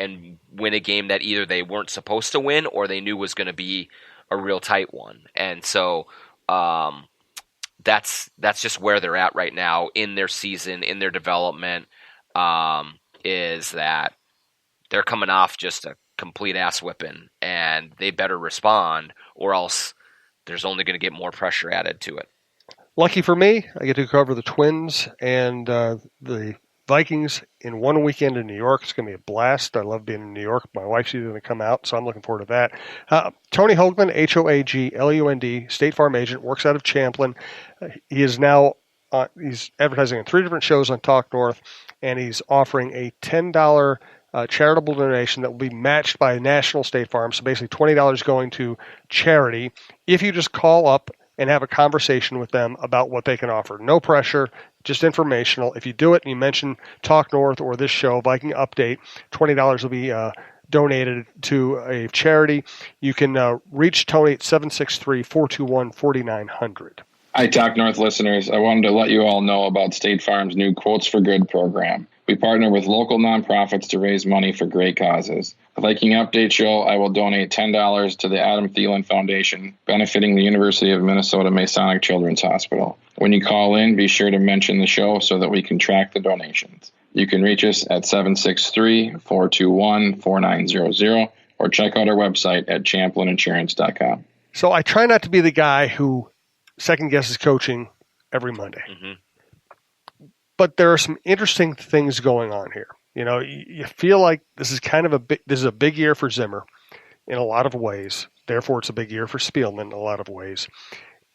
and win a game that either they weren't supposed to win or they knew was going to be a real tight one. And so that's just where they're at right now in their season, in their development, is that they're coming off just a complete ass whipping, and they better respond, or else there's only going to get more pressure added to it. Lucky for me, I get to cover the Twins and the Vikings in one weekend in New York. It's going to be a blast. I love being in New York. My wife's either going to come out, so I'm looking forward to that. Tony Hoaglund, Hoaglund, State Farm agent, works out of Champlin. He is now he's advertising on 3 different shows on Talk North, and he's offering a $10 charitable donation that will be matched by National State Farm. So basically $20 going to charity if you just call up and have a conversation with them about what they can offer. No pressure, just informational. If you do it and you mention Talk North or this show, Viking Update, $20 will be donated to a charity. You can reach Tony at 763-421-4900. Hi, Talk North listeners. I wanted to let you all know about State Farm's new Quotes for Good program. We partner with local nonprofits to raise money for great causes. The Viking Update show, I will donate $10 to the Adam Thielen Foundation, benefiting the University of Minnesota Masonic Children's Hospital. When you call in, be sure to mention the show so that we can track the donations. You can reach us at 763-421-4900 or check out our website at champlininsurance.com. So I try not to be the guy who second guesses coaching every Monday. Mm-hmm. But there are some interesting things going on here. You know, you feel like this is kind of this is a big year for Zimmer in a lot of ways. Therefore, it's a big year for Spielman in a lot of ways.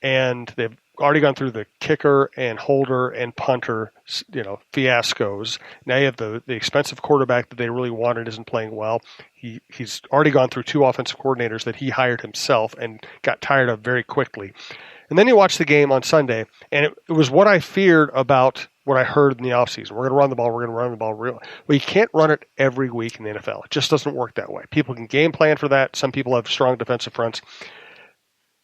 And they've already gone through the kicker and holder and punter, fiascos. Now you have the expensive quarterback that they really wanted isn't playing well. He's already gone through 2 offensive coordinators that he hired himself and got tired of very quickly. And then you watch the game on Sunday, and it was what I feared about what I heard in the offseason. We're going to run the ball. We're going to run the ball. Well, you can't run it every week in the NFL. It just doesn't work that way. People can game plan for that. Some people have strong defensive fronts.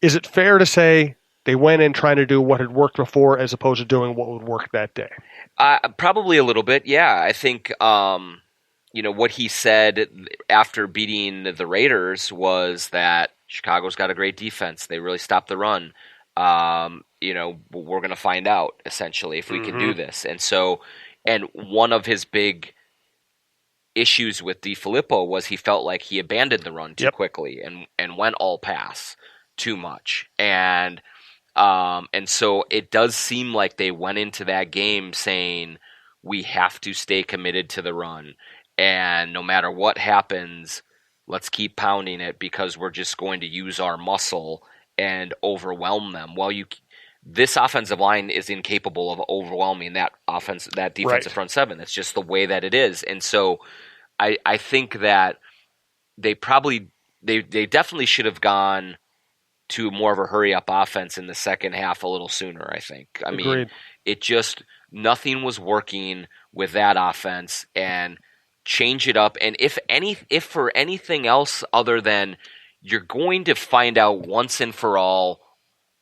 Is it fair to say they went in trying to do what had worked before as opposed to doing what would work that day? Probably a little bit, yeah. I think what he said after beating the Raiders was that Chicago's got a great defense. They really stopped the run. We're going to find out essentially if we can do this. And so, and one of his big issues with DeFilippo was he felt like he abandoned the run too quickly and went all pass too much. And so it does seem like they went into that game saying we have to stay committed to the run. And no matter what happens, let's keep pounding it because we're just going to use our muscle and overwhelm them. Well, this offensive line is incapable of overwhelming that defensive front seven. That's just the way that it is. And so I think that they definitely should have gone to more of a hurry up offense in the second half a little sooner, I think. Agreed. It just nothing was working with that offense, and change it up. And if for anything else other than you're going to find out once and for all,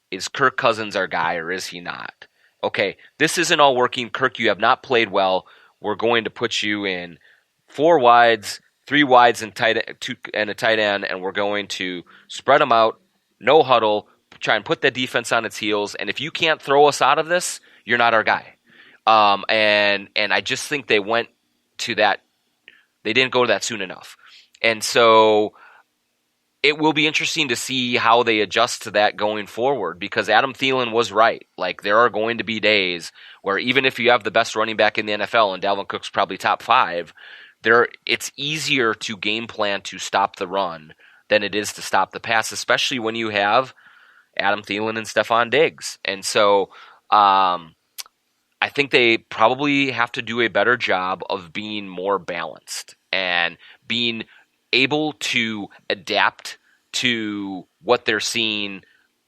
is Kirk Cousins our guy or is he not? Okay, this isn't all working. Kirk, you have not played well. We're going to put you in 4 wides, 3 wides and a tight end, and we're going to spread them out, no huddle, try and put the defense on its heels. And if you can't throw us out of this, you're not our guy. And I just think they went to that. They didn't go to that soon enough. And so it will be interesting to see how they adjust to that going forward, because Adam Thielen was right. Like, there are going to be days where even if you have the best running back in the NFL and Dalvin Cook's probably top 5, it's easier to game plan to stop the run than it is to stop the pass, especially when you have Adam Thielen and Stephon Diggs. And so I think they probably have to do a better job of being more balanced and being able to adapt to what they're seeing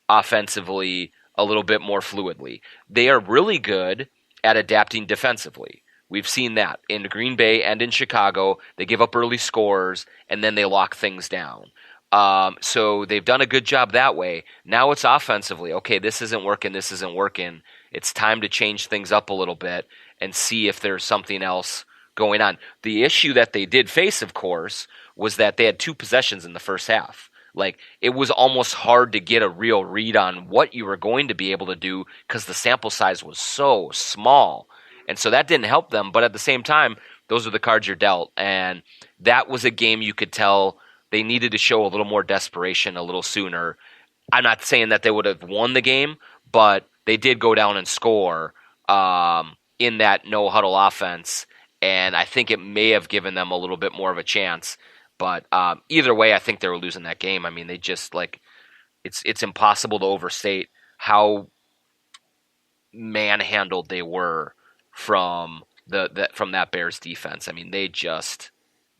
offensively a little bit more fluidly. They are really good at adapting defensively. We've seen that in Green Bay and in Chicago. They give up early scores, and then they lock things down. So they've done a good job that way. Now it's offensively. Okay, this isn't working. It's time to change things up a little bit and see if there's something else going on. The issue that they did face, of course, was that they had 2 possessions in the first half. Like, it was almost hard to get a real read on what you were going to be able to do because the sample size was so small. And so that didn't help them. But at the same time, those are the cards you're dealt. And that was a game you could tell they needed to show a little more desperation a little sooner. I'm not saying that they would have won the game, but they did go down and score in that no-huddle offense. And I think it may have given them a little bit more of a chance. But either way, I think they were losing that game. I mean, they just, like, it's impossible to overstate how manhandled they were from that Bears defense. I mean, they just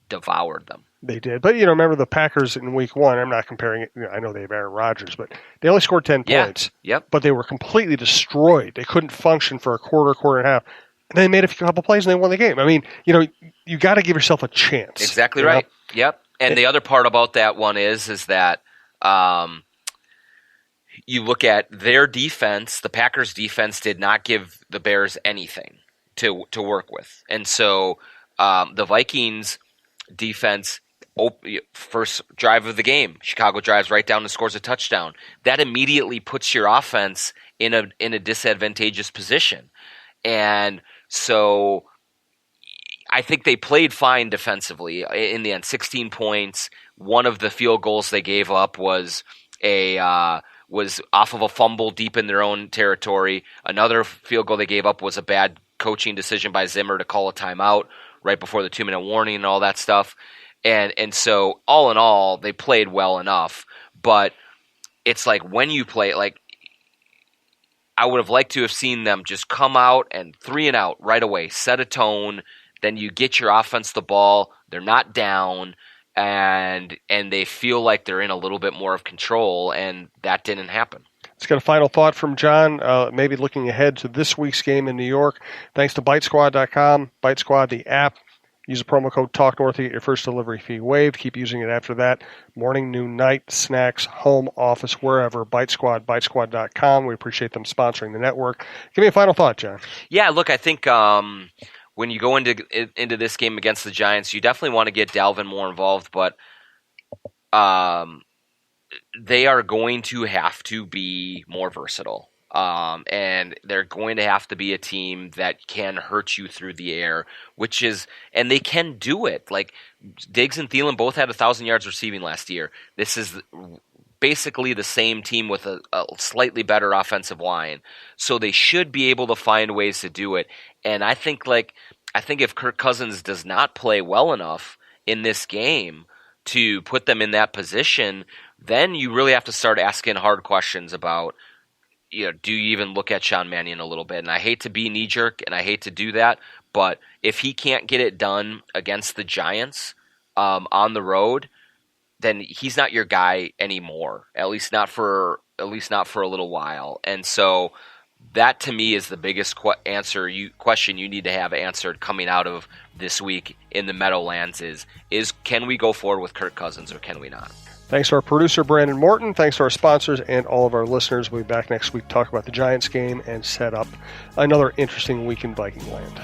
devoured them. They did. But, remember the Packers in week 1, I'm not comparing it. I know they have Aaron Rodgers, but they only scored 10 points. Yep. But they were completely destroyed. They couldn't function for a quarter and a half. And they made a couple plays and they won the game. I mean, you got to give yourself a chance. Exactly right. Yep. And the other part about that one is that you look at their defense, the Packers' defense did not give the Bears anything to work with. And so the Vikings' defense, first drive of the game, Chicago drives right down and scores a touchdown. That immediately puts your offense in a disadvantageous position. And so I think they played fine defensively in the end. 16 points. One of the field goals they gave up was off of a fumble deep in their own territory. Another field goal they gave up was a bad coaching decision by Zimmer to call a timeout right before the 2-minute warning and all that stuff. And so all in all, they played well enough. But it's like when you play, like, I would have liked to have seen them just come out and 3 and out right away, set a tone. Then you get your offense the ball. They're not down, and they feel like they're in a little bit more of control, and that didn't happen. Let's get a final thought from John, maybe looking ahead to this week's game in New York. Thanks to BiteSquad.com, Bite Squad, the app. Use the promo code TALKNORTH to get your first delivery fee waived. Keep using it after that. Morning, noon, night, snacks, home, office, wherever. Bite Squad, BiteSquad.com. We appreciate them sponsoring the network. Give me a final thought, John. Yeah, look, I think when you go into this game against the Giants, you definitely want to get Dalvin more involved, but they are going to have to be more versatile. And they're going to have to be a team that can hurt you through the air, and they can do it. Like, Diggs and Thielen both had 1,000 yards receiving last year. This is basically the same team with a slightly better offensive line. So they should be able to find ways to do it. And I think if Kirk Cousins does not play well enough in this game to put them in that position, then you really have to start asking hard questions about, do you even look at Sean Mannion a little bit? And I hate to be knee-jerk, and I hate to do that, but if he can't get it done against the Giants on the road, then he's not your guy anymore. At least not for a little while. And so that, to me, is the biggest question you need to have answered coming out of this week in the Meadowlands is can we go forward with Kirk Cousins or can we not? Thanks to our producer, Brandon Morton. Thanks to our sponsors and all of our listeners. We'll be back next week to talk about the Giants game and set up another interesting week in Viking land.